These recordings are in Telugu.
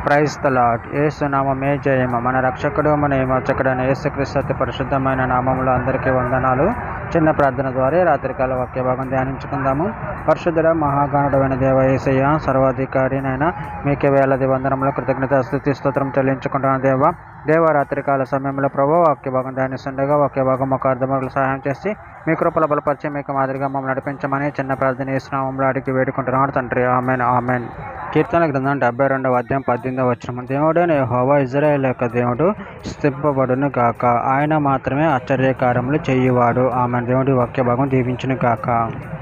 Praise the lord. యేసు నామమే జయము. మన రక్షకుడు మన విమోచకుడైన యేసుక్రీస్తు అతి పరిశుద్ధమైన నామములో అందరికీ వందనాలు. చిన్న ప్రార్థన ద్వారా రాత్రికాల వాక్య భాగం ధ్యానించుకుందాము. పరిశుద్ధుడ మహాగణుడైన దేవ యేసయ్య, సర్వాధికారినైనా మీకే వేలాది వందనములు, కృతజ్ఞత స్తుతి స్తోత్రం చెల్లించుకుంటున్న దేవ రాత్రికాల సమయంలో ప్రభు వాక్య భాగం ధ్యానిస్తుండగా వాక్య భాగం ఒక అర్థములు సహాయం చేసి మీ కృపల బలపరిచి మీకు మాదిరిగా మమ్మల్ని నడిపించమని చిన్న ప్రార్థన యేసునామములో అడిగి వేడుకుంటున్నాడు తండ్రి. Amen amen. కీర్తన గ్రంథం 72వ అధ్యాయం 18వ వచనం. దేవుడైన యెహోవా ఇశ్రాయేలు యొక్క దేవుడు స్తుతింపబడును గాక, ఆయన మాత్రమే ఆశ్చర్యకార్యములు చేయువాడు. ఆమెన్. దేవుడి వాక్య భాగం దీవించును గాక.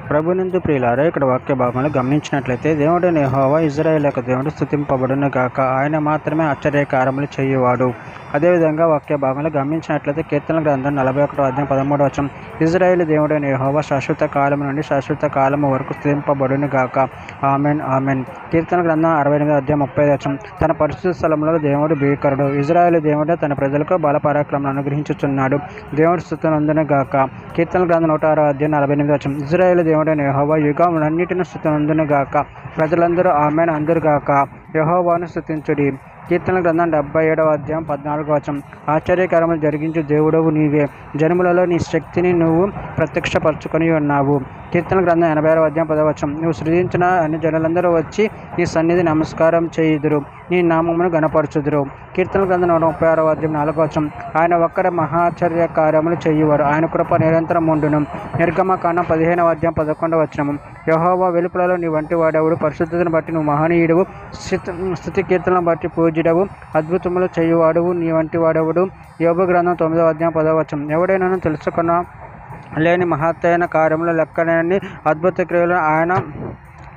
ప్రభునందు ప్రియులారా, ఇక్కడ వాక్య భాగంలో గమనించినట్లయితే దేవుడైన యెహోవా ఇశ్రాయేలు యొక్క దేవుడు స్తుతింపబడును గాక, ఆయన మాత్రమే ఆశ్చర్యకార్యములు చేయువాడు. అదేవిధంగా వాక్య భాగంలో గమనించినట్లయితే కీర్తన గ్రంథం 41వ అధ్యాయం 13వ వచనం. ఇశ్రాయేలు దేవుడైన యెహోవా శాశ్వత కాలము నుండి శాశ్వత కాలము వరకు స్తుతింపబడును గాక. Amen amen. కీర్తన గ్రంథం 68వ అధ్యాయం 30వ వచనం. తన పరిశుద్ధ స్థలంలో దేవుడు భీకరుడు, ఇశ్రాయేలు దేవుడు తన ప్రజలకు బల పరాక్రమను అనుగ్రహించుచున్నాడు. దేవుడు స్తుతినందును గాక. కీర్తన గ్రంథం 106వ అధ్యాయం 48వ వచనం. ఇశ్రాయేలు దేవుడైన యెహోవా యుగములన్నిటిని స్తుతినందును గాక, ప్రజలందరూ ఆమెన్ అందురు గాక. యెహోవాను స్తుతించుడి. కీర్తన గ్రంథం 77వ అధ్యాయం 14వ వచనం. ఆశ్చర్యకరములు జరిగించు దేవుడవు నీవే, జనములలో నీ శక్తిని నువ్వు ప్రత్యక్షపరచుకొని ఉన్నావు. కీర్తన గ్రంథం 86వ అధ్యాయం 10వ వచనం. నువ్వు సృజించిన అన్ని జనులందరూ వచ్చి నీ సన్నిధి నమస్కారం చేయుదురు, నీ నామమును గణపరచుదురు. కీర్తన గ్రంథం 136వ అధ్యాయం 4వ వచనం. ఆయన ఒక్కడే మహాశ్చర్య కార్యములు చేయువాడు, ఆయన కృప నిరంతరం ఉండును. నిర్గమకాండం 15వ అధ్యాయం 11వ వచనము. యెహోవా వెలుపలలో నీ వంటి వాడెవడు, పరిశుద్ధతను బట్టి నువ్వు మహనీయుడవు, స్తుతి కీర్తనను బట్టి పూజ్యుడవు, అద్భుతములు చేయువాడువు, నీ వంటి వాడెవడు. యోబు గ్రంథం 9వ అధ్యాయం 10వ వచనం. ఎవడైనా తెలుసుకున్న లేని మహత్తైన కార్యములు, లెక్కలేని అద్భుత క్రియలు ఆయన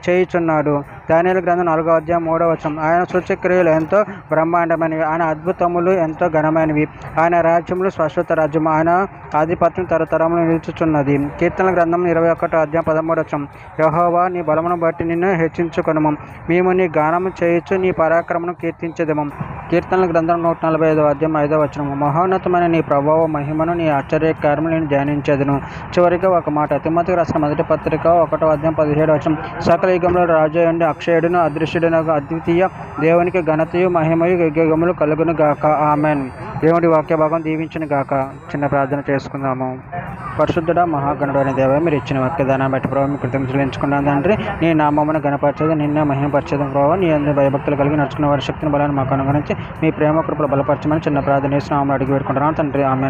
చేయుచున్నాడు. దానియేలు గ్రంథం 4వ అధ్యాయం 3వ వచనం. ఆయన సూచక్రియలు ఎంతో బ్రహ్మాండమైనవి, ఆయన అద్భుతములు ఎంతో ఘనమైనవి. ఆయన రాజ్యములు శాశ్వత రాజ్యము, ఆయన ఆధిపత్యం తరతరములు నిలుచుచున్నది. కీర్తన గ్రంథం 21వ అధ్యాయం 13వ వచనం. యెహోవా నీ బలమును బట్టి నిన్ను హెచ్చించుకొనుము, మేము నీ గానము చేయుచు నీ పరాక్రమను కీర్తించెదము. కీర్తనల గ్రంథం 140వ అధ్యాయం 5వ వచనము. మహోన్నతమైన నీ ప్రభావ మహిమను, నీ ఆశ్చర్యకార్యములు నేను ధ్యానించెదను. చివరిగా ఒక మాట. తిమోతికి రాసిన మొదటి పత్రిక 1వ అధ్యాయం 17వ వచనం. సకల యుగంలో రాజు అండి అక్షయుడును అదృశ్యుడును అద్వితీయ దేవునికి ఘనతయు మహిమయు యుగములు కలుగును గాక. ఆమెన్. దేవుడి వాక్య భాగం దీవించును గాక. చిన్న ప్రార్థన చేసుకుందాము. పరిశుద్ధుడ మహాగణుడైన దేవ, మీరు ఇచ్చిన వాక్యదానాన్ని బట్టి ప్రభావ మీ కృతజ్ఞతలు చెల్లించుకున్నాను తండ్రి. నీ నామమును గణపరచేది, నిన్నే మహిమపరచేది ప్రభావ. నీ అందరి భయభక్తులు కలిగి నడుచుకున్న వారి శక్తిని బలాన్ని మాకు అనుగురించి మీ ప్రేమ కృపలు బలపరచమని చిన్న ప్రార్థన చేసి నామములో అడిగి వేడుకుంటున్నాను తండ్రి. ఆమెన్.